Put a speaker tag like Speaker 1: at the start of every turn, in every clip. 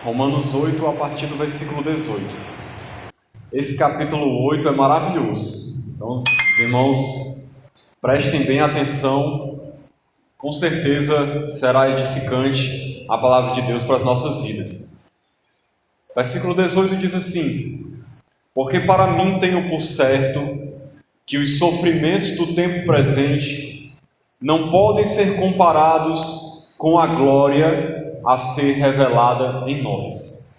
Speaker 1: Romanos 8, a partir do versículo 18. Esse capítulo 8 é maravilhoso. Então, os irmãos, prestem bem atenção. Com certeza será edificante a palavra de Deus para as nossas vidas. Versículo 18 diz assim: porque para mim tenho por certo que os sofrimentos do tempo presente não podem ser comparados com a glória a ser revelada em nós.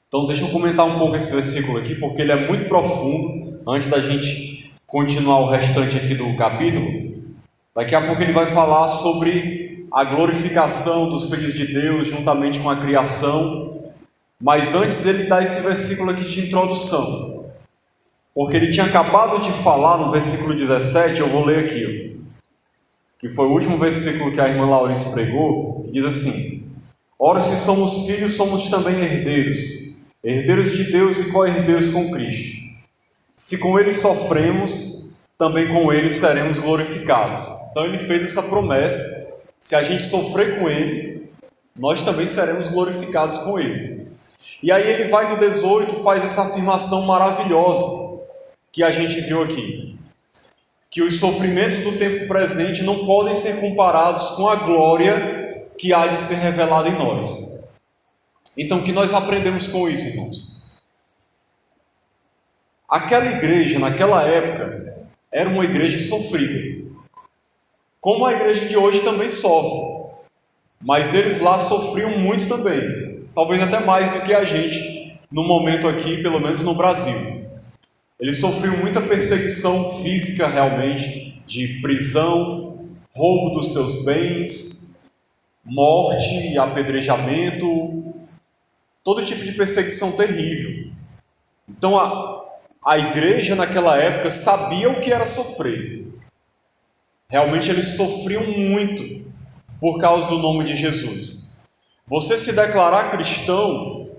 Speaker 1: Então deixa eu comentar um pouco esse versículo aqui, porque ele é muito profundo. Antes da gente continuar o restante aqui do capítulo, daqui a pouco ele vai falar sobre a glorificação dos filhos de Deus juntamente com a criação. Mas antes ele dá esse versículo aqui de introdução, porque ele tinha acabado de falar no versículo 17, eu vou ler aqui, que foi o último versículo que a irmã Laurice pregou, que diz assim: ora, se somos filhos, somos também herdeiros, herdeiros de Deus e co-herdeiros com Cristo. Se com ele sofremos, também com ele seremos glorificados. Então ele fez essa promessa: se a gente sofrer com ele, nós também seremos glorificados com ele. E aí ele vai no 18, faz essa afirmação maravilhosa que a gente viu aqui, que os sofrimentos do tempo presente não podem ser comparados com a glória que há de ser revelada em nós. Então, o que nós aprendemos com isso, irmãos? Aquela igreja, naquela época, era uma igreja sofrida, como a igreja de hoje também sofre, mas eles lá sofriam muito também. Talvez até mais do que a gente no momento aqui, pelo menos no Brasil. Eles sofriam muita perseguição física realmente, de prisão, roubo dos seus bens, morte e apedrejamento, todo tipo de perseguição terrível. Então a igreja naquela época sabia o que era sofrer. Realmente eles sofriam muito por causa do nome de Jesus. Você se declarar cristão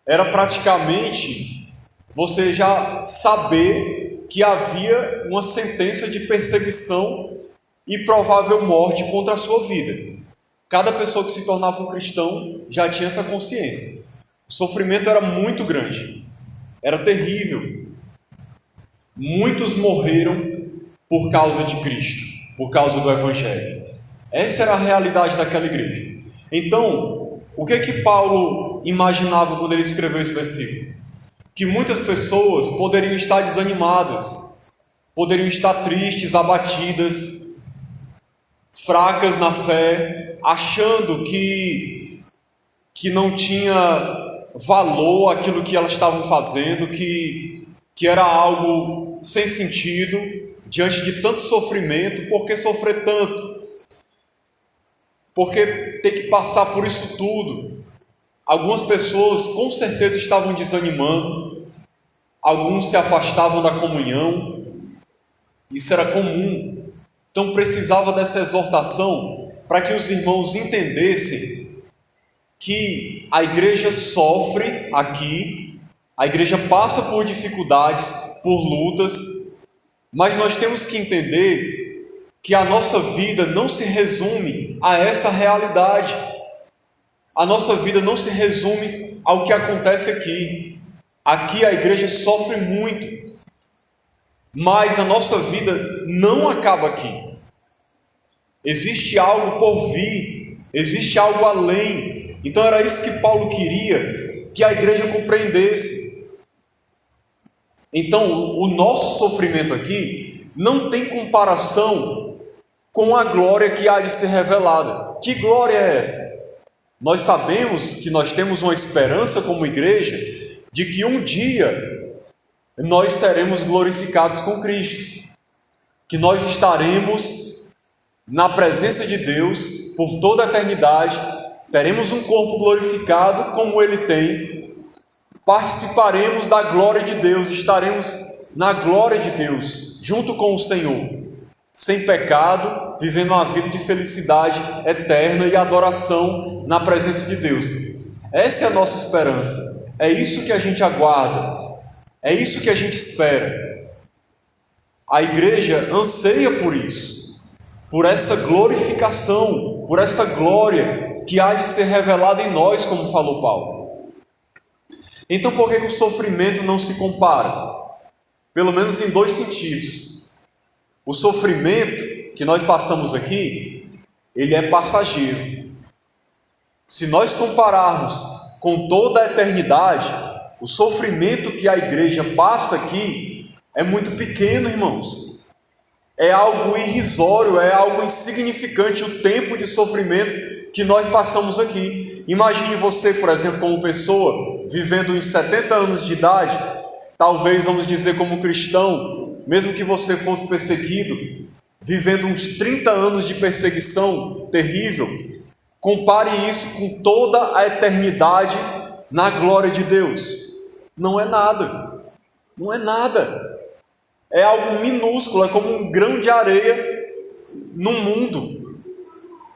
Speaker 1: era praticamente você já saber que havia uma sentença de perseguição e provável morte contra a sua vida. Cada pessoa que se tornava um cristão já tinha essa consciência. O sofrimento era muito grande, era terrível. Muitos morreram por causa de Cristo, por causa do Evangelho. Essa era a realidade daquela igreja. Então, o que Paulo imaginava quando ele escreveu esse versículo? Que muitas pessoas poderiam estar desanimadas, poderiam estar tristes, abatidas, fracas na fé, achando que não tinha valor aquilo que elas estavam fazendo, que era algo sem sentido, diante de tanto sofrimento. Por que sofrer tanto? Por que ter que passar por isso tudo? Algumas pessoas com certeza estavam desanimando, alguns se afastavam da comunhão, isso era comum. Então precisava dessa exortação para que os irmãos entendessem que a igreja sofre aqui, a igreja passa por dificuldades, por lutas, mas nós temos que entender que a nossa vida não se resume a essa realidade. A nossa vida não se resume ao que acontece aqui. Aqui a igreja sofre muito, mas a nossa vida não acaba aqui. Existe algo por vir, existe algo além. Então era isso que Paulo queria que a igreja compreendesse. Então o nosso sofrimento aqui não tem comparação com a glória que há de ser revelada. Que glória é essa? Nós sabemos que nós temos uma esperança como igreja de que um dia nós seremos glorificados com Cristo, que nós estaremos na presença de Deus por toda a eternidade, teremos um corpo glorificado como Ele tem, participaremos da glória de Deus, estaremos na glória de Deus, junto com o Senhor, sem pecado, vivendo uma vida de felicidade eterna e adoração na presença de Deus. Essa é a nossa esperança, é isso que a gente aguarda, é isso que a gente espera. A igreja anseia por isso, por essa glorificação, por essa glória que há de ser revelado em nós, como falou Paulo. Então, por que o sofrimento não se compara? Pelo menos em dois sentidos. O sofrimento que nós passamos aqui, ele é passageiro. Se nós compararmos com toda a eternidade, o sofrimento que a igreja passa aqui é muito pequeno, irmãos. É algo irrisório, é algo insignificante o tempo de sofrimento que nós passamos aqui. Imagine você, por exemplo, como pessoa, vivendo uns 70 anos de idade, talvez, vamos dizer, como cristão, mesmo que você fosse perseguido, vivendo uns 30 anos de perseguição terrível. Compare isso com toda a eternidade na glória de Deus. Não é nada. Não é nada. É algo minúsculo, é como um grão de areia no mundo.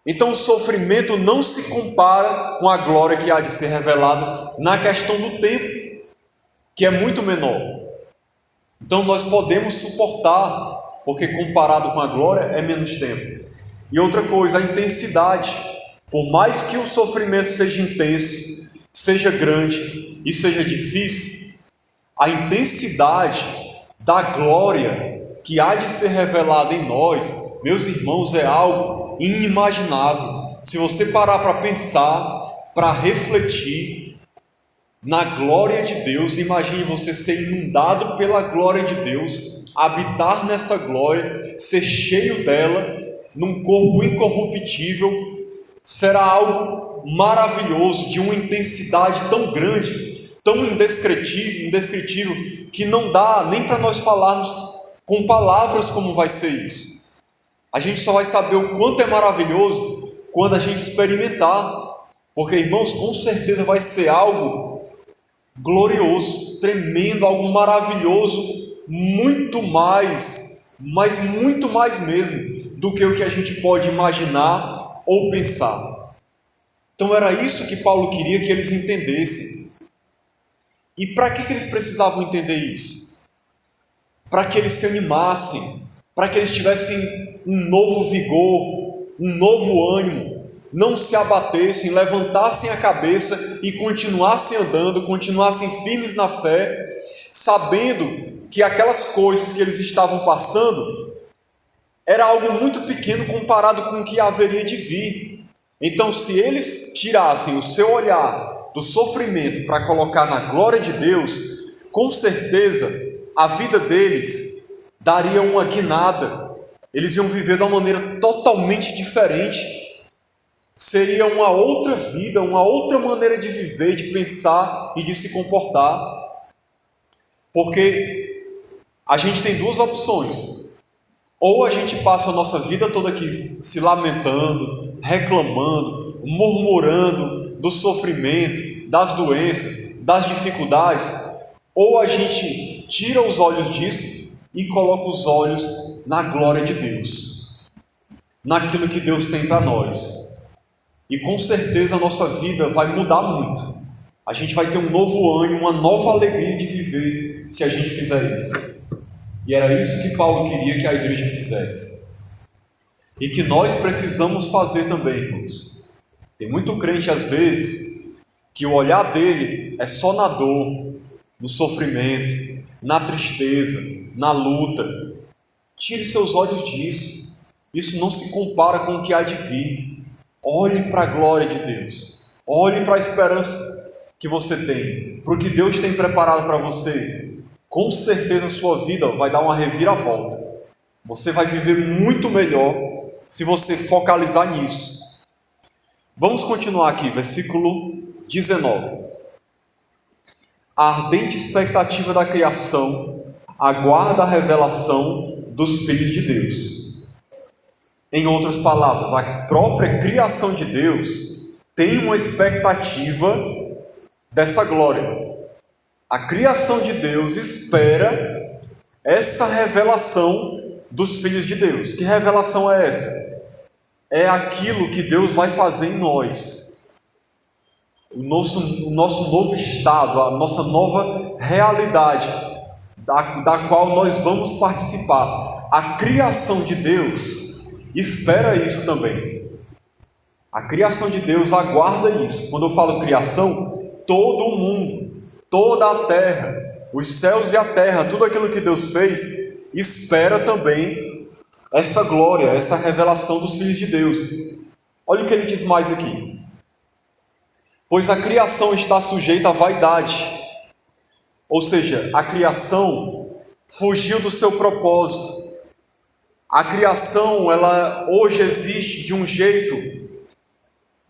Speaker 1: Então o sofrimento não se compara com a glória que há de ser revelada na questão do tempo, que é muito menor. Então nós podemos suportar, porque comparado com a glória é menos tempo. E outra coisa, a intensidade. Por mais que o sofrimento seja intenso, seja grande e seja difícil, a intensidade da glória que há de ser revelada em nós, meus irmãos, é algo inimaginável. Se você parar para pensar, para refletir na glória de Deus, imagine você ser inundado pela glória de Deus, habitar nessa glória, ser cheio dela, num corpo incorruptível. Será algo maravilhoso, de uma intensidade tão grande, tão indescritível, que não dá nem para nós falarmos com palavras como vai ser isso. A gente só vai saber o quanto é maravilhoso quando a gente experimentar, porque, irmãos, com certeza vai ser algo glorioso, tremendo, algo maravilhoso, muito mais, mas muito mais mesmo, do que o que a gente pode imaginar ou pensar. Então era isso que Paulo queria que eles entendessem. E para que eles precisavam entender isso? Para que eles se animassem, para que eles tivessem um novo vigor, um novo ânimo, não se abatessem, levantassem a cabeça e continuassem andando, continuassem firmes na fé, sabendo que aquelas coisas que eles estavam passando era algo muito pequeno comparado com o que haveria de vir. Então, se eles tirassem o seu olhar do sofrimento para colocar na glória de Deus, com certeza a vida deles daria uma guinada. Eles iam viver de uma maneira totalmente diferente. Seria uma outra vida, uma outra maneira de viver, de pensar e de se comportar. Porque a gente tem duas opções. Ou a gente passa a nossa vida toda aqui se lamentando, reclamando, murmurando do sofrimento, das doenças, das dificuldades, ou a gente tira os olhos disso e coloca os olhos na glória de Deus, naquilo que Deus tem para nós. E com certeza a nossa vida vai mudar muito. A gente vai ter um novo ânimo, uma nova alegria de viver se a gente fizer isso. E era isso que Paulo queria que a igreja fizesse. E que nós precisamos fazer também, irmãos. Tem muito crente, às vezes, que o olhar dele é só na dor, no sofrimento, na tristeza, na luta. Tire seus olhos disso. Isso não se compara com o que há de vir. Olhe para a glória de Deus. Olhe para a esperança que você tem, para o que Deus tem preparado para você. Com certeza a sua vida vai dar uma reviravolta. Você vai viver muito melhor se você focalizar nisso. Vamos continuar aqui, versículo 19. A ardente expectativa da criação aguarda a revelação dos filhos de Deus. Em outras palavras, a própria criação de Deus tem uma expectativa dessa glória. A criação de Deus espera essa revelação dos filhos de Deus. Que revelação é essa? É aquilo que Deus vai fazer em nós. O nosso novo estado, a nossa nova realidade, da qual nós vamos participar. A criação de Deus espera isso também. A criação de Deus aguarda isso. Quando eu falo criação, todo o mundo, toda a terra, os céus e a terra, tudo aquilo que Deus fez, espera também essa glória, essa revelação dos filhos de Deus. Olha o que ele diz mais aqui. Pois a criação está sujeita à vaidade. Ou seja, a criação fugiu do seu propósito. A criação, ela hoje existe de um jeito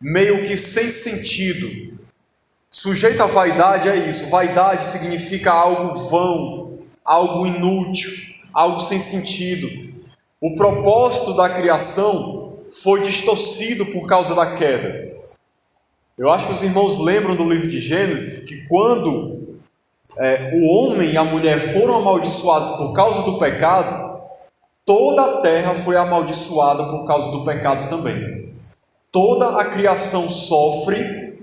Speaker 1: meio que sem sentido. Sujeita à vaidade é isso. Vaidade significa algo vão, algo inútil, algo sem sentido. O propósito da criação foi distorcido por causa da queda. Eu acho que os irmãos lembram do livro de Gênesis que quando o homem e a mulher foram amaldiçoados por causa do pecado, toda a terra foi amaldiçoada por causa do pecado também. Toda a criação sofre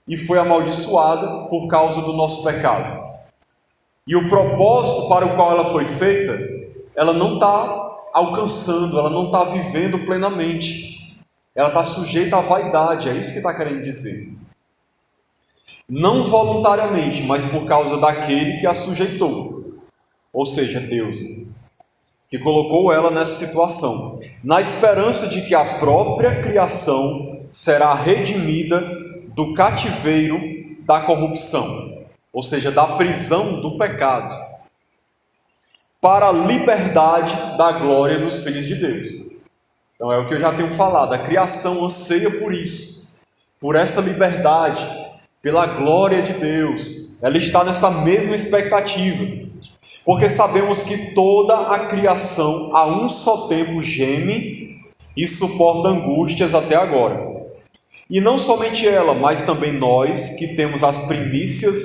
Speaker 1: e foi amaldiçoada por causa do nosso pecado. E o propósito para o qual ela foi feita, ela não está alcançando, ela não está vivendo plenamente. Ela está sujeita à vaidade, é isso que está querendo dizer. Não voluntariamente, mas por causa daquele que a sujeitou, ou seja, Deus, que colocou ela nessa situação, na esperança de que a própria criação será redimida do cativeiro da corrupção, ou seja, da prisão do pecado, para a liberdade da glória dos filhos de Deus. Então é o que eu já tenho falado, a criação anseia por isso, por essa liberdade, pela glória de Deus. Ela está nessa mesma expectativa, porque sabemos que toda a criação a um só tempo geme e suporta angústias até agora. E não somente ela, mas também nós que temos as primícias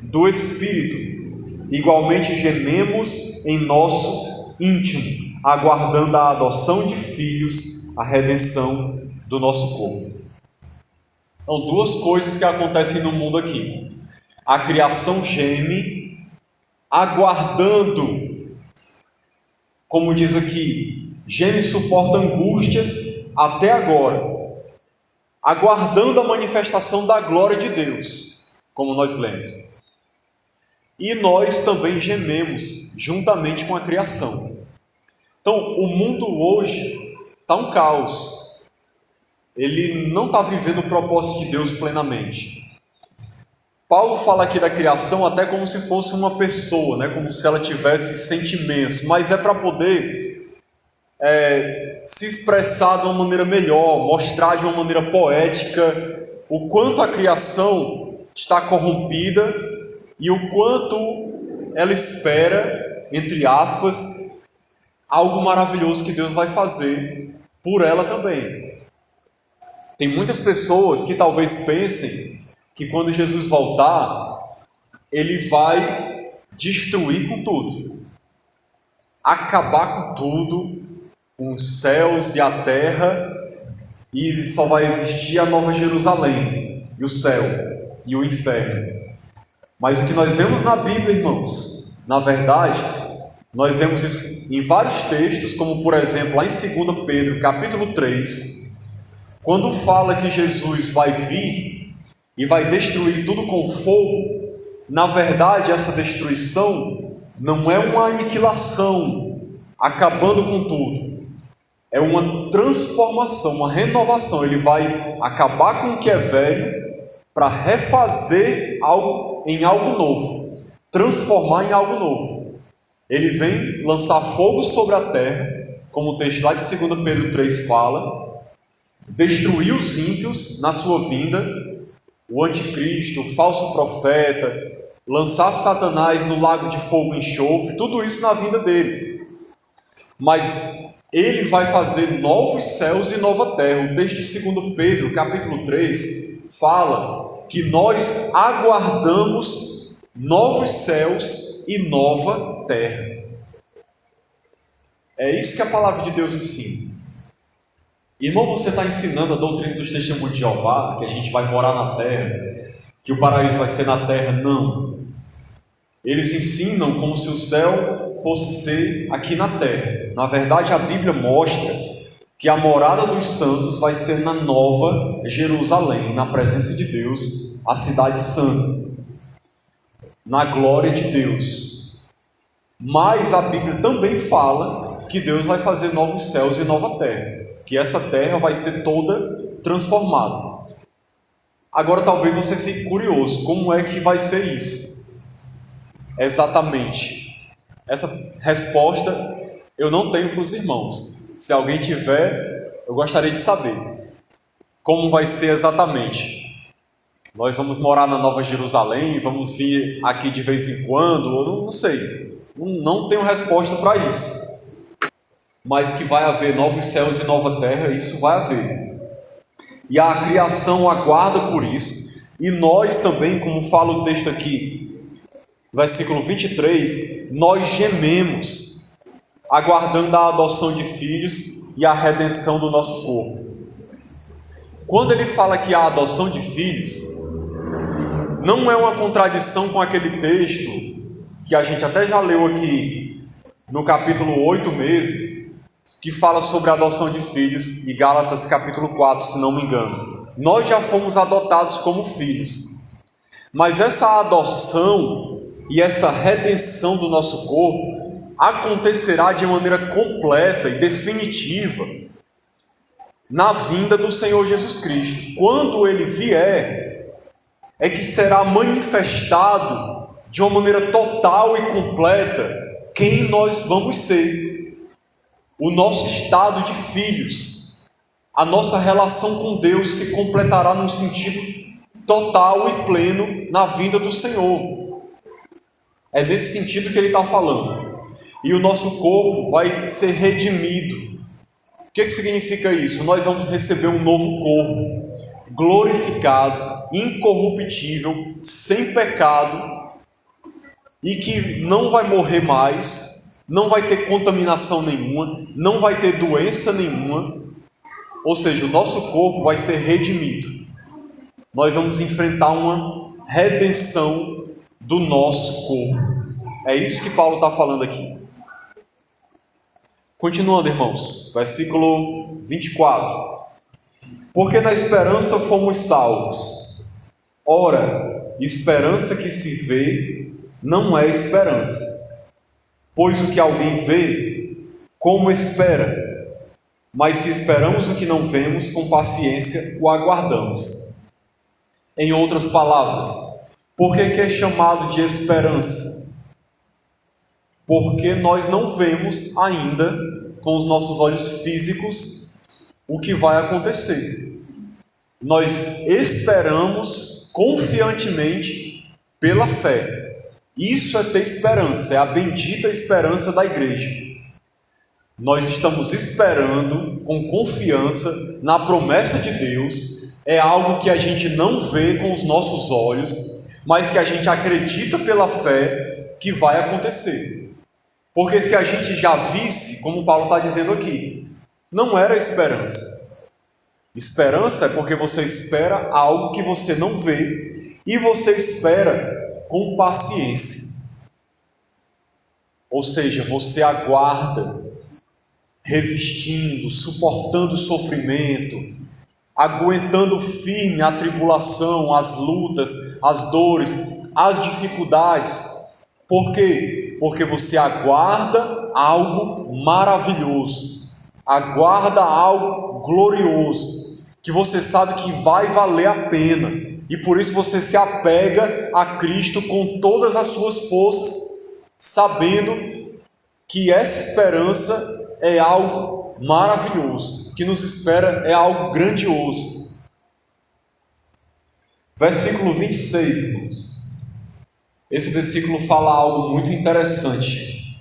Speaker 1: do Espírito, igualmente gememos em nosso íntimo, aguardando a adoção de filhos, a redenção do nosso corpo. Então, duas coisas que acontecem no mundo aqui. A criação geme, aguardando, como diz aqui, geme e suporta angústias até agora, aguardando a manifestação da glória de Deus, como nós lemos. E nós também gememos juntamente com a criação. Então, o mundo hoje está um caos. Ele não está vivendo o propósito de Deus plenamente. Paulo fala aqui da criação até como se fosse uma pessoa, né? Como se ela tivesse sentimentos, mas é para poder se expressar de uma maneira melhor, mostrar de uma maneira poética o quanto a criação está corrompida e o quanto ela espera, entre aspas, algo maravilhoso que Deus vai fazer por ela também. Tem muitas pessoas que talvez pensem que quando Jesus voltar, ele vai destruir com tudo, acabar com tudo, com os céus e a terra, e só vai existir a Nova Jerusalém, e o céu, e o inferno. Mas o que nós vemos na Bíblia, irmãos, na verdade, nós vemos isso em vários textos, como por exemplo, lá em 2 Pedro, capítulo 3, quando fala que Jesus vai vir e vai destruir tudo com fogo, na verdade essa destruição não é uma aniquilação, acabando com tudo. É uma transformação, uma renovação. Ele vai acabar com o que é velho para refazer algo em algo novo, transformar em algo novo. Ele vem lançar fogo sobre a terra, como o texto lá de 2 Pedro 3 fala, destruir os ímpios na sua vinda, o anticristo, o falso profeta, lançar Satanás no lago de fogo e enxofre, tudo isso na vinda dele. Mas ele vai fazer novos céus e nova terra. O texto de 2 Pedro, capítulo 3, fala que nós aguardamos novos céus e nova terra. É isso que a palavra de Deus ensina. Irmão, você está ensinando a doutrina dos testemunhos de Jeová, que a gente vai morar na terra, que o paraíso vai ser na terra? Não. Eles ensinam como se o céu fosse ser aqui na terra. Na verdade, a Bíblia mostra que a morada dos santos vai ser na Nova Jerusalém, na presença de Deus, a cidade santa, na glória de Deus. Mas a Bíblia também fala que Deus vai fazer novos céus e nova terra, que essa terra vai ser toda transformada. Agora talvez você fique curioso, como é que vai ser isso? Exatamente. Essa resposta eu não tenho para os irmãos. Se alguém tiver, eu gostaria de saber como vai ser exatamente. Nós vamos morar na Nova Jerusalém, vamos vir aqui de vez em quando, eu não sei. Não tenho resposta para isso. Mas que vai haver novos céus e nova terra, isso vai haver. E a criação aguarda por isso. E nós também, como fala o texto aqui, versículo 23, nós gememos, aguardando a adoção de filhos e a redenção do nosso corpo. Quando ele fala que a adoção de filhos, não é uma contradição com aquele texto que a gente até já leu aqui no capítulo 8 mesmo, que fala sobre a adoção de filhos, e Gálatas capítulo 4, se não me engano. Nós já fomos adotados como filhos, mas essa adoção e essa redenção do nosso corpo acontecerá de maneira completa e definitiva na vinda do Senhor Jesus Cristo. Quando Ele vier, é que será manifestado de uma maneira total e completa quem nós vamos ser, o nosso estado de filhos, a nossa relação com Deus se completará num sentido total e pleno na vinda do Senhor. É nesse sentido que ele está falando. E o nosso corpo vai ser redimido. O que significa isso? Nós vamos receber um novo corpo, glorificado, incorruptível, sem pecado, e que não vai morrer mais, não vai ter contaminação nenhuma, não vai ter doença nenhuma. Ou seja, o nosso corpo vai ser redimido. Nós vamos enfrentar uma redenção do nosso corpo. É isso que Paulo está falando aqui. Continuando, irmãos, versículo 24. Porque na esperança fomos salvos. Ora, esperança que se vê não é esperança. Pois o que alguém vê, como espera? Mas se esperamos o que não vemos, com paciência o aguardamos. Em outras palavras, por que é chamado de esperança? Porque nós não vemos ainda com os nossos olhos físicos o que vai acontecer. Nós esperamos confiantemente pela fé. Isso é ter esperança, é a bendita esperança da igreja. Nós estamos esperando com confiança na promessa de Deus. É algo que a gente não vê com os nossos olhos, mas que a gente acredita pela fé que vai acontecer. Porque se a gente já visse, como Paulo está dizendo aqui, não era esperança. Esperança é porque você espera algo que você não vê e você espera com paciência. Ou seja, você aguarda, resistindo, suportando o sofrimento, aguentando firme a tribulação, as lutas, as dores, as dificuldades. Por quê? Porque você aguarda algo maravilhoso, aguarda algo glorioso, que você sabe que vai valer a pena, e por isso você se apega a Cristo com todas as suas forças, sabendo que essa esperança é algo maravilhoso, o que nos espera é algo grandioso. Versículo 26, irmãos. Esse versículo fala algo muito interessante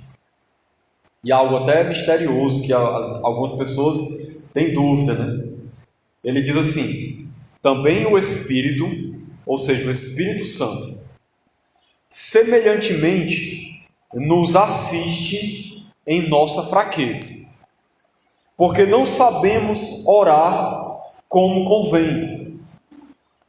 Speaker 1: e algo até misterioso que algumas pessoas têm dúvida, né? Ele diz assim: também o Espírito, ou seja, o Espírito Santo, semelhantemente nos assiste em nossa fraqueza, porque não sabemos orar como convém,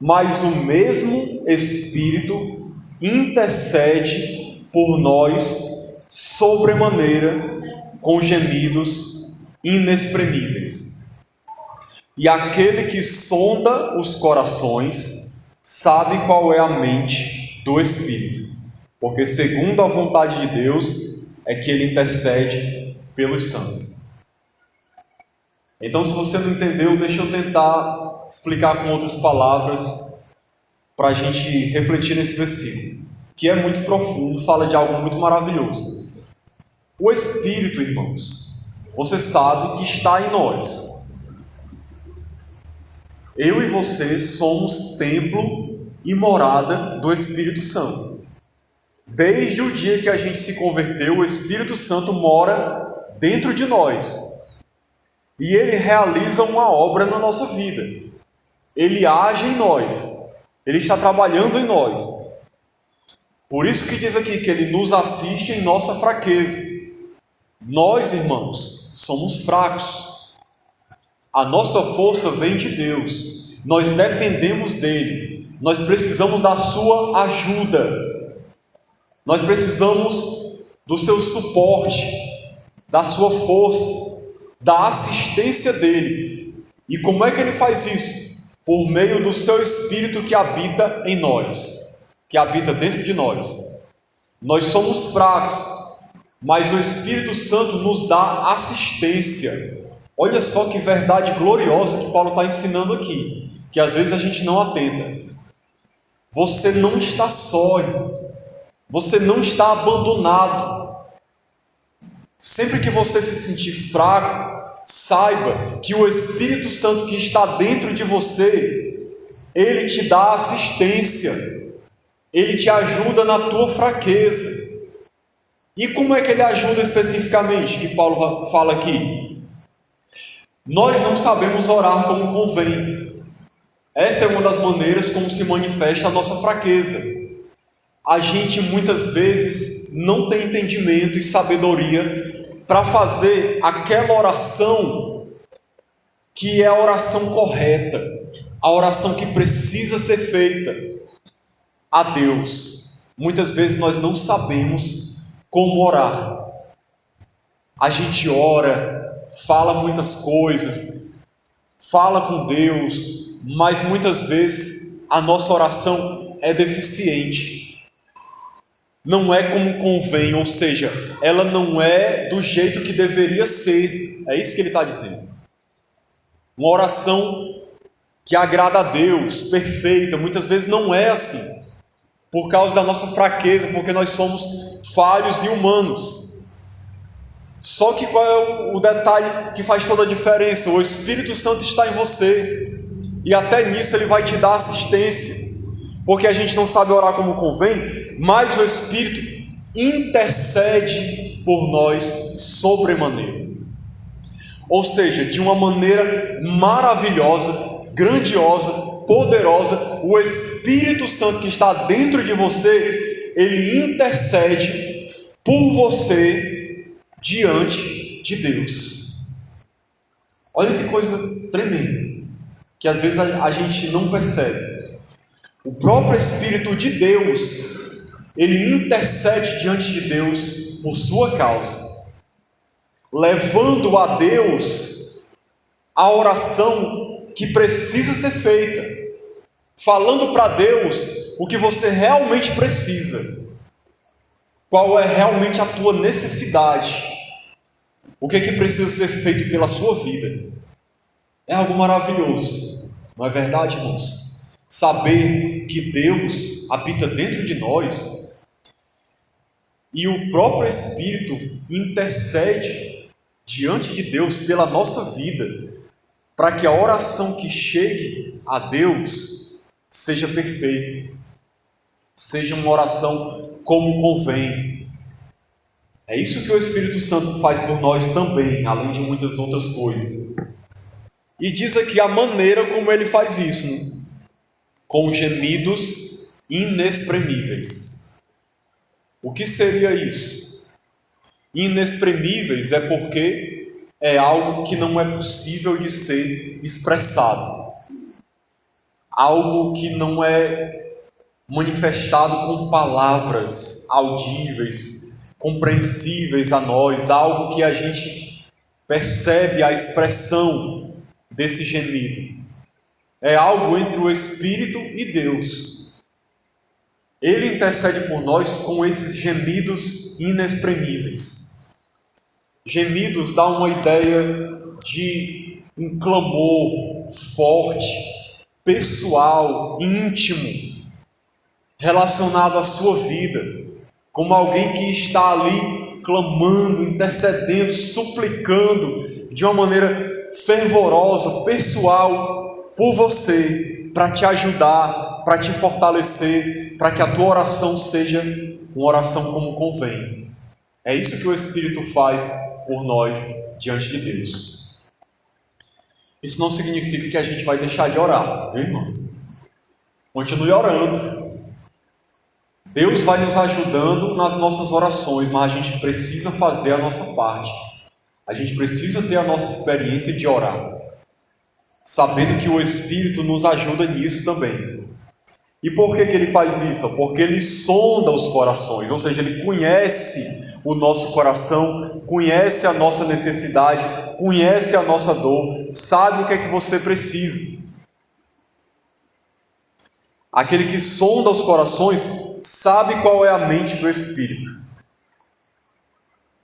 Speaker 1: mas o mesmo Espírito intercede por nós sobremaneira com gemidos inexprimíveis. E aquele que sonda os corações sabe qual é a mente do Espírito, porque segundo a vontade de Deus é que ele intercede pelos santos. Então, se você não entendeu, deixa eu tentar explicar com outras palavras para a gente refletir nesse versículo, que é muito profundo, fala de algo muito maravilhoso. O Espírito, irmãos, você sabe que está em nós. Eu e você somos templo e morada do Espírito Santo. Desde o dia que a gente se converteu, o Espírito Santo mora dentro de nós. E ele realiza uma obra na nossa vida. Ele age em nós. Ele está trabalhando em nós. Por isso que diz aqui que ele nos assiste em nossa fraqueza. Nós, irmãos, somos fracos. A nossa força vem de Deus. Nós dependemos dele. Nós precisamos da sua ajuda. Nós precisamos do seu suporte, da sua força, da assistência dele. E como é que ele faz isso? Por meio do seu Espírito que habita em nós, que habita dentro de nós. Nós somos fracos, mas o Espírito Santo nos dá assistência. Olha só que verdade gloriosa que Paulo está ensinando aqui, que às vezes a gente não atenta. Você não está só, você não está abandonado. Sempre que você se sentir fraco, saiba que o Espírito Santo que está dentro de você, ele te dá assistência, ele te ajuda na tua fraqueza. E como é que ele ajuda especificamente, que Paulo fala aqui? Nós não sabemos orar como convém. Essa é uma das maneiras como se manifesta a nossa fraqueza. A gente muitas vezes não tem entendimento e sabedoria para fazer aquela oração que é a oração correta, a oração que precisa ser feita a Deus. Muitas vezes nós não sabemos como orar. A gente ora, fala muitas coisas, fala com Deus, mas muitas vezes a nossa oração é deficiente. Não é como convém, ou seja, ela não é do jeito que deveria ser. É isso que ele está dizendo. Uma oração que agrada a Deus, perfeita, muitas vezes não é assim, por causa da nossa fraqueza, porque nós somos falhos e humanos. Só que qual é o detalhe que faz toda a diferença? O Espírito Santo está em você, e até nisso ele vai te dar assistência, porque a gente não sabe orar como convém, mas o Espírito intercede por nós sobremaneira. Ou seja, de uma maneira maravilhosa, grandiosa, poderosa, o Espírito Santo que está dentro de você, ele intercede por você diante de Deus. Olha que coisa tremenda, que às vezes a gente não percebe. O próprio Espírito de Deus, ele intercede diante de Deus por sua causa, levando a Deus a oração que precisa ser feita, falando para Deus o que você realmente precisa, qual é realmente a tua necessidade, o que é que precisa ser feito pela sua vida. É algo maravilhoso, não é verdade, irmãos? Saber que Deus habita dentro de nós e o próprio Espírito intercede diante de Deus pela nossa vida, para que a oração que chegue a Deus seja perfeita, seja uma oração como convém. É isso que o Espírito Santo faz por nós também, além de muitas outras coisas. E diz aqui a maneira como ele faz isso, né? Com gemidos inexprimíveis. O que seria isso? Inexprimíveis é porque é algo que não é possível de ser expressado, algo que não é manifestado com palavras audíveis, compreensíveis a nós, algo que a gente percebe a expressão desse gemido. É algo entre o Espírito e Deus. Ele intercede por nós com esses gemidos inexprimíveis. Gemidos dá uma ideia de um clamor forte, pessoal, íntimo, relacionado à sua vida, como alguém que está ali clamando, intercedendo, suplicando de uma maneira fervorosa, pessoal, por você, para te ajudar, para te fortalecer, para que a tua oração seja uma oração como convém. É isso que o Espírito faz por nós diante de Deus. Isso não significa que a gente vai deixar de orar, viu, irmãos? Continue orando. Deus vai nos ajudando nas nossas orações, mas a gente precisa fazer a nossa parte. A gente precisa ter a nossa experiência de orar, sabendo que o Espírito nos ajuda nisso também. E por que ele faz isso? Porque ele sonda os corações, ou seja, ele conhece o nosso coração, conhece a nossa necessidade, conhece a nossa dor, sabe o que é que você precisa. Aquele que sonda os corações sabe qual é a mente do Espírito,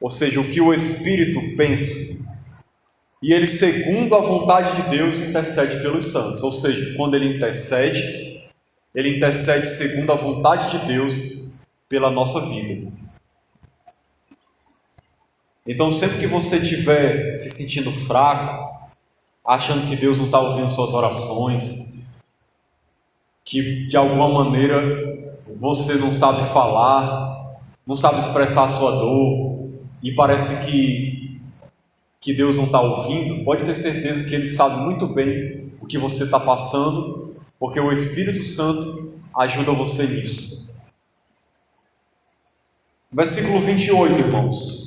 Speaker 1: ou seja, o que o Espírito pensa. E ele, segundo a vontade de Deus, intercede pelos santos. Ou seja, quando ele intercede segundo a vontade de Deus pela nossa vida. Então, sempre que você estiver se sentindo fraco, achando que Deus não está ouvindo suas orações, que de alguma maneira você não sabe falar, não sabe expressar a sua dor, e parece que Deus não está ouvindo, pode ter certeza que Ele sabe muito bem o que você está passando, porque o Espírito Santo ajuda você nisso. Versículo 28, irmãos.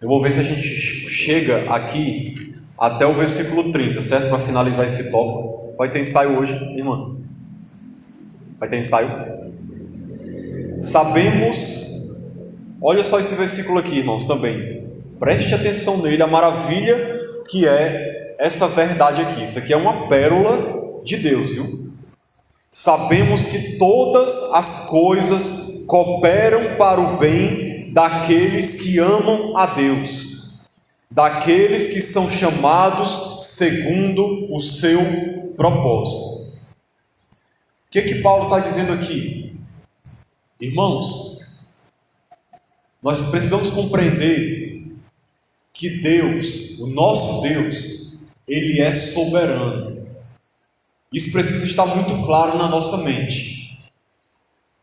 Speaker 1: Eu vou ver se a gente chega aqui até o versículo 30, certo? Para finalizar esse tópico. Vai ter ensaio hoje, irmã? Vai ter ensaio? Sabemos, olha só esse versículo aqui, irmãos, também. Preste atenção nele, a maravilha que é essa verdade aqui. Isso aqui é uma pérola de Deus, viu? Sabemos que todas as coisas cooperam para o bem daqueles que amam a Deus, daqueles que são chamados segundo o seu propósito. O que Paulo está dizendo aqui? Irmãos, nós precisamos compreender que Deus, o nosso Deus, Ele é soberano. Isso precisa estar muito claro na nossa mente.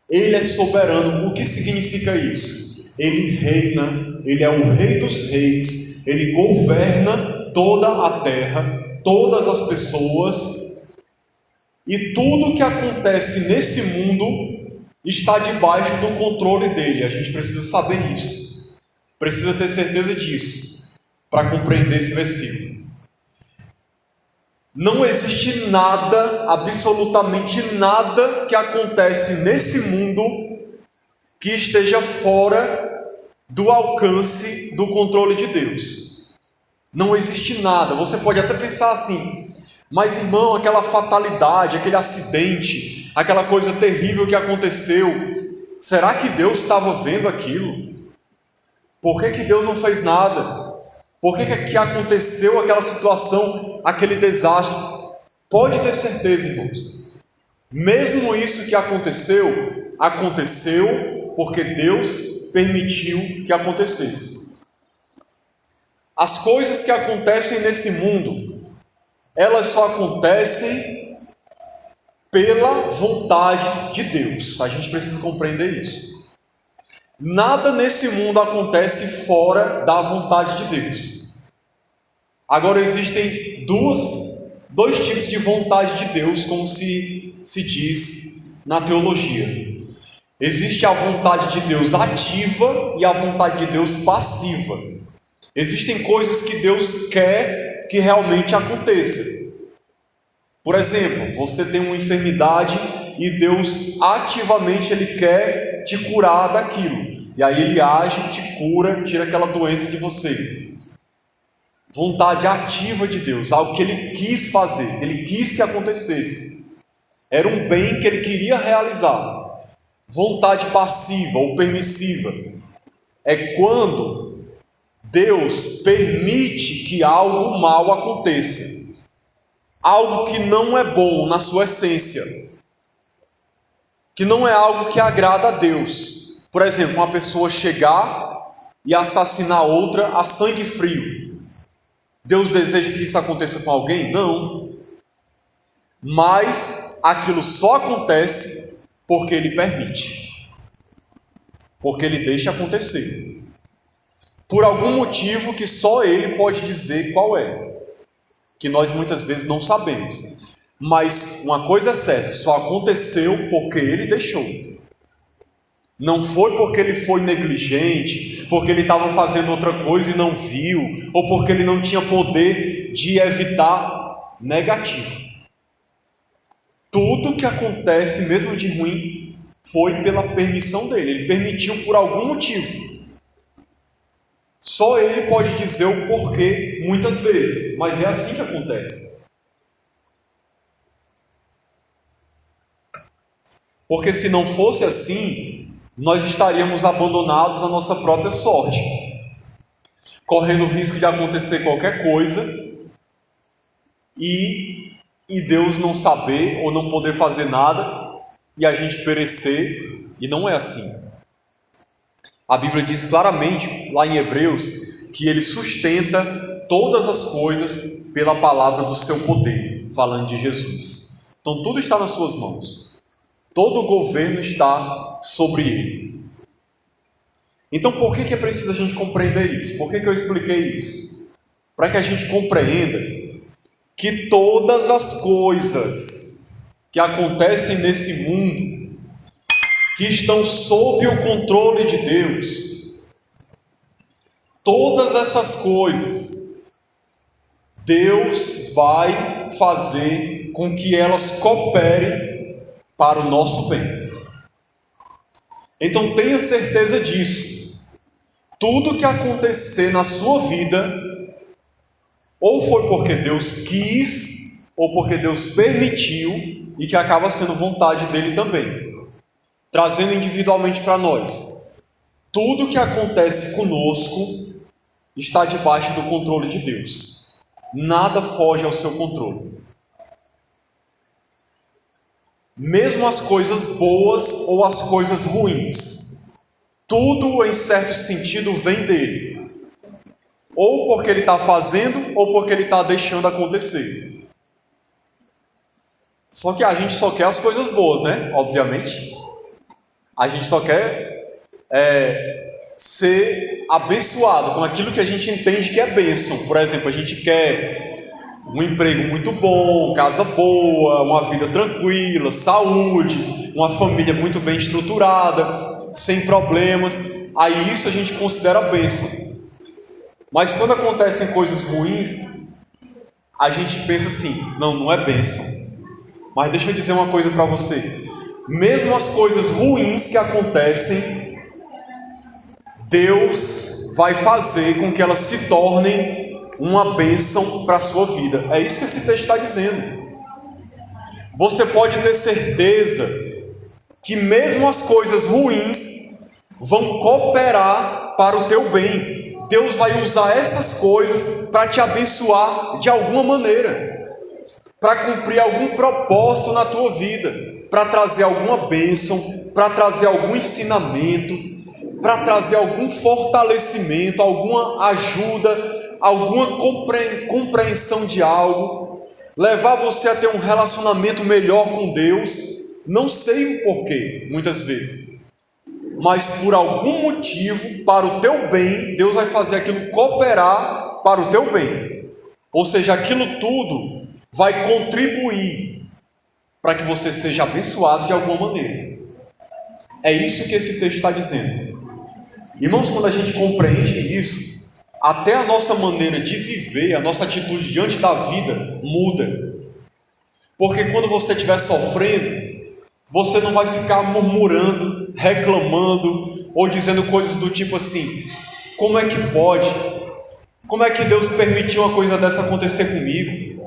Speaker 1: Ele é soberano. O que significa isso? Ele reina, Ele é o Rei dos Reis, Ele governa toda a terra, todas as pessoas, e tudo que acontece nesse mundo está debaixo do controle dele. A gente precisa saber isso, precisa ter certeza disso, para compreender esse versículo. Não existe nada, absolutamente nada que acontece nesse mundo que esteja fora do alcance do controle de Deus. Não existe nada. Você pode até pensar assim, mas irmão, aquela fatalidade, aquele acidente, aquela coisa terrível que aconteceu, será que Deus estava vendo aquilo? Por que Deus não fez nada? Por que aconteceu aquela situação, aquele desastre? Pode ter certeza, irmãos, mesmo isso que aconteceu, aconteceu porque Deus permitiu que acontecesse. As coisas que acontecem nesse mundo, elas só acontecem pela vontade de Deus. A gente precisa compreender isso. Nada nesse mundo acontece fora da vontade de Deus. Agora existem dois tipos de vontade de Deus, como se diz na teologia. Existe a vontade de Deus ativa e a vontade de Deus passiva. Existem coisas que Deus quer que realmente aconteça. Por exemplo, você tem uma enfermidade e Deus ativamente Ele quer te curar daquilo. E aí Ele age, te cura, tira aquela doença de você. vontade ativa de Deus, algo que ele quis fazer, que ele quis que acontecesse. Era um bem que ele queria realizar. Vontade passiva ou permissiva é quando Deus permite que algo mal aconteça, algo que não é bom na sua essência, que não é algo que agrada a Deus. Por exemplo, uma pessoa chegar e assassinar outra a sangue frio. Deus deseja que isso aconteça com alguém? Não. Mas aquilo só acontece porque Ele permite, porque Ele deixa acontecer, por algum motivo que só Ele pode dizer qual é, que nós muitas vezes não sabemos. Mas uma coisa é certa, só aconteceu porque Ele deixou. Não foi porque Ele foi negligente, porque Ele estava fazendo outra coisa e não viu, ou porque Ele não tinha poder de evitar negativo. Tudo que acontece, mesmo de ruim, foi pela permissão dele. Ele permitiu por algum motivo. Só ele pode dizer o porquê muitas vezes, mas é assim que acontece. Porque se não fosse assim, nós estaríamos abandonados à nossa própria sorte, correndo o risco de acontecer qualquer coisa e Deus não saber ou não poder fazer nada e a gente perecer, e não é assim. A Bíblia diz claramente, lá em Hebreus, que Ele sustenta todas as coisas pela palavra do seu poder, falando de Jesus. Então tudo está nas suas mãos, todo o governo está sobre Ele. Então por que é preciso a gente compreender isso? Por que eu expliquei isso? Para que a gente compreenda que todas as coisas que acontecem nesse mundo, que estão sob o controle de Deus, todas essas coisas, Deus vai fazer com que elas cooperem para o nosso bem. Então tenha certeza disso. Tudo que acontecer na sua vida, ou foi porque Deus quis, ou porque Deus permitiu, e que acaba sendo vontade dele também. Trazendo individualmente para nós. Tudo que acontece conosco está debaixo do controle de Deus. Nada foge ao seu controle. Mesmo as coisas boas ou as coisas ruins, tudo em certo sentido vem dele. Ou porque ele está fazendo, ou porque ele está deixando acontecer. Só que a gente só quer as coisas boas, né? Obviamente. A gente só quer ser abençoado com aquilo que a gente entende que é bênção. Por exemplo, a gente quer um emprego muito bom, casa boa, uma vida tranquila, saúde, uma família muito bem estruturada, sem problemas. Aí isso a gente considera bênção. Mas quando acontecem coisas ruins, a gente pensa assim, não é bênção. Mas deixa eu dizer uma coisa para você. Mesmo as coisas ruins que acontecem, Deus vai fazer com que elas se tornem uma bênção para a sua vida. É isso que esse texto está dizendo. Você pode ter certeza que mesmo as coisas ruins vão cooperar para o teu bem. Deus vai usar essas coisas para te abençoar de alguma maneira, para cumprir algum propósito na tua vida, para trazer alguma bênção, para trazer algum ensinamento, para trazer algum fortalecimento, alguma ajuda, alguma compreensão de algo, levar você a ter um relacionamento melhor com Deus. Não sei o porquê, muitas vezes, mas por algum motivo, para o teu bem, Deus vai fazer aquilo cooperar para o teu bem. Ou seja, aquilo tudo vai contribuir para que você seja abençoado de alguma maneira. É isso que esse texto está dizendo. Irmãos, quando a gente compreende isso, até a nossa maneira de viver, a nossa atitude diante da vida muda. Porque quando você estiver sofrendo, você não vai ficar murmurando, reclamando ou dizendo coisas do tipo assim: como é que pode? Como é que Deus permitiu uma coisa dessa acontecer comigo?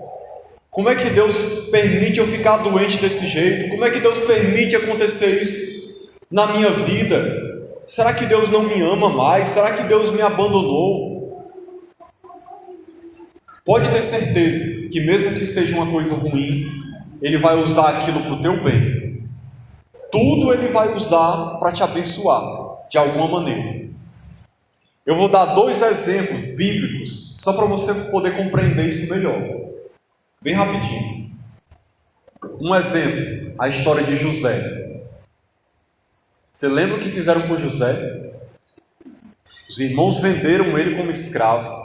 Speaker 1: Como é que Deus permite eu ficar doente desse jeito? Como é que Deus permite acontecer isso na minha vida? Será que Deus não me ama mais? Será que Deus me abandonou? Pode ter certeza que mesmo que seja uma coisa ruim, Ele vai usar aquilo para o teu bem. Tudo Ele vai usar para te abençoar, de alguma maneira. Eu vou dar 2 exemplos bíblicos, só para você poder compreender isso melhor. Bem rapidinho. Um exemplo, a história de José. Você lembra o que fizeram com José? Os irmãos venderam ele como escravo.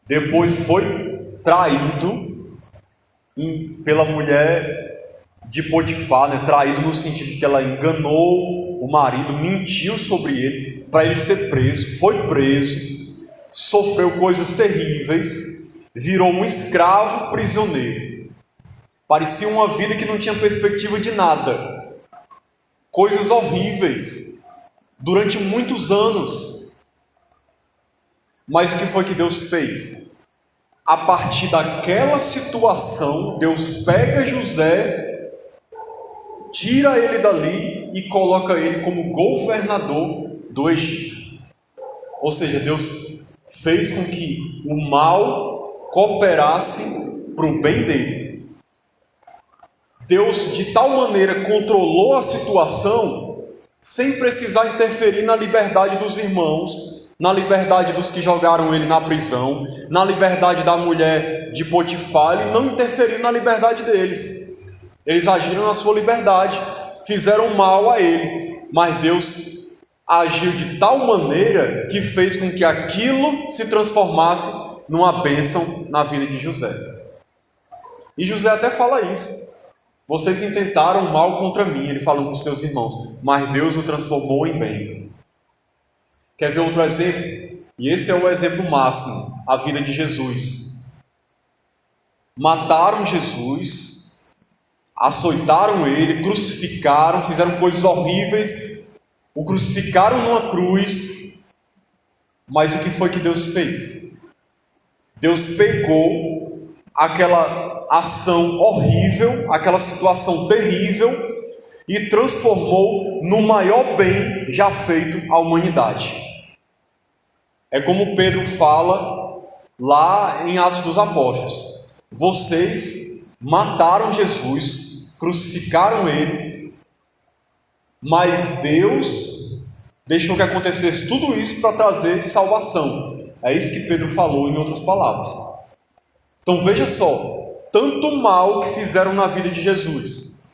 Speaker 1: Depois foi traído pela mulher de Potifar, né? Traído no sentido de que ela enganou o marido, mentiu sobre ele, para ele ser preso. Foi preso, sofreu coisas terríveis, virou um escravo prisioneiro. Parecia uma vida que não tinha perspectiva de nada. Coisas horríveis, durante muitos anos. Mas o que foi que Deus fez? A partir daquela situação, Deus pega José, tira ele dali e coloca ele como governador do Egito. Ou seja, Deus fez com que o mal cooperasse para o bem dele. Deus de tal maneira controlou a situação, sem precisar interferir na liberdade dos irmãos, na liberdade dos que jogaram ele na prisão, na liberdade da mulher de Potifar. Ele não interferiu na liberdade deles. Eles agiram na sua liberdade, fizeram mal a ele, mas Deus agiu de tal maneira que fez com que aquilo se transformasse numa bênção na vida de José. E José até fala isso. Vocês intentaram mal contra mim, ele falou com seus irmãos, mas Deus o transformou em bem. Quer ver outro exemplo? E esse é o exemplo máximo, a vida de Jesus. Mataram Jesus, açoitaram ele, crucificaram, fizeram coisas horríveis, o crucificaram numa cruz, mas o que foi que Deus fez? Deus pegou aquela ação horrível, aquela situação terrível, e transformou no maior bem já feito à humanidade. É como Pedro fala lá em Atos dos Apóstolos: vocês mataram Jesus, crucificaram ele, mas Deus deixou que acontecesse tudo isso para trazer salvação. É isso que Pedro falou em outras palavras. Então veja só, tanto mal que fizeram na vida de Jesus,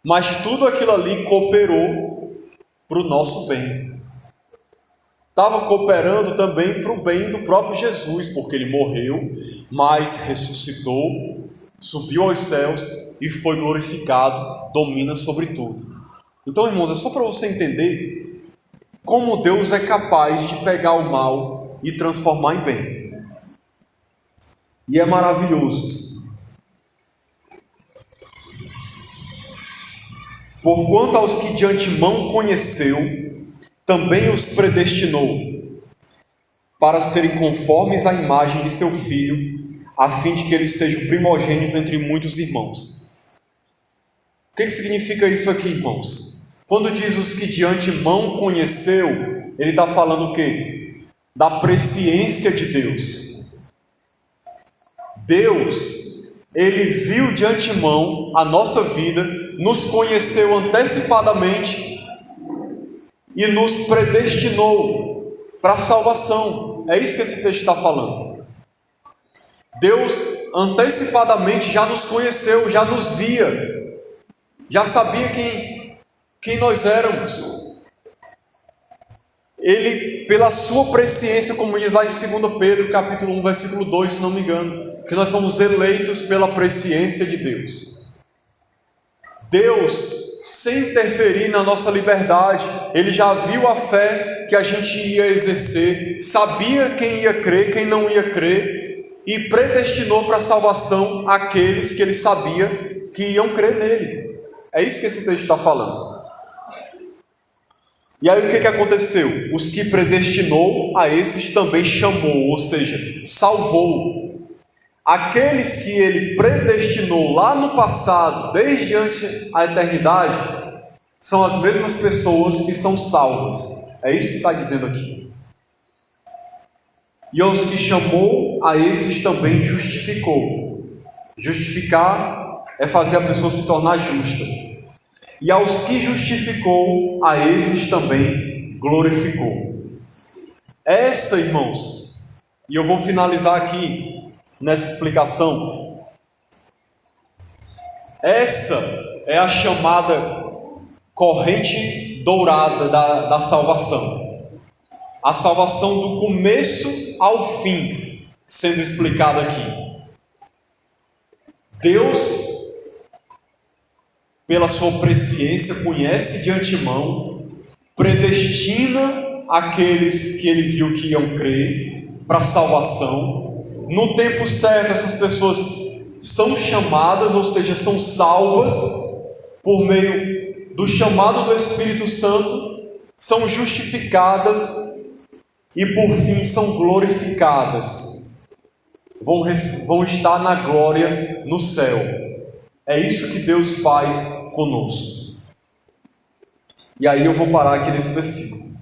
Speaker 1: mas tudo aquilo ali cooperou para o nosso bem. Estava cooperando também para o bem do próprio Jesus, porque ele morreu, mas ressuscitou, subiu aos céus e foi glorificado, domina sobre tudo. Então, irmãos, é só para você entender como Deus é capaz de pegar o mal e transformar em bem. E é maravilhoso isso. Porquanto aos que de antemão conheceu, também os predestinou, para serem conformes à imagem de seu Filho, a fim de que ele seja o primogênito entre muitos irmãos. O que significa isso aqui, irmãos? Quando diz os que de antemão conheceu, ele está falando o quê? Da presciência de Deus. Deus, ele viu de antemão a nossa vida, nos conheceu antecipadamente e nos predestinou para a salvação. É isso que esse texto está falando. Deus antecipadamente já nos conheceu, já nos via, já sabia quem nós éramos. Ele, pela sua presciência, como diz lá em 2 Pedro, capítulo 1, versículo 2, se não me engano, que nós fomos eleitos pela presciência de Deus. Deus, sem interferir na nossa liberdade, ele já viu a fé que a gente ia exercer, sabia quem ia crer, quem não ia crer, e predestinou para a salvação aqueles que ele sabia que iam crer nele. É isso que esse texto está falando. E aí o que aconteceu? Os que predestinou, a esses também chamou, ou seja, salvou. Aqueles que ele predestinou lá no passado, desde antes a eternidade, são as mesmas pessoas que são salvas. É isso que está dizendo aqui. E aos que chamou, a esses também justificou. Justificar é fazer a pessoa se tornar justa. E aos que justificou, a esses também glorificou. Essa, irmãos, e eu vou finalizar aqui nessa explicação. Essa é a chamada corrente dourada da salvação. A salvação do começo ao fim, sendo explicada aqui. Deus, pela sua presciência, conhece de antemão, predestina aqueles que ele viu que iam crer para a salvação. No tempo certo, essas pessoas são chamadas, ou seja, são salvas por meio do chamado do Espírito Santo, são justificadas e por fim são glorificadas. Vão estar na glória no céu. É isso que Deus faz conosco. E aí eu vou parar aqui nesse versículo.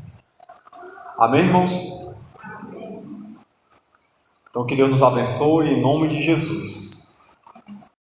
Speaker 1: Amém, irmãos? Então que Deus nos abençoe em nome de Jesus.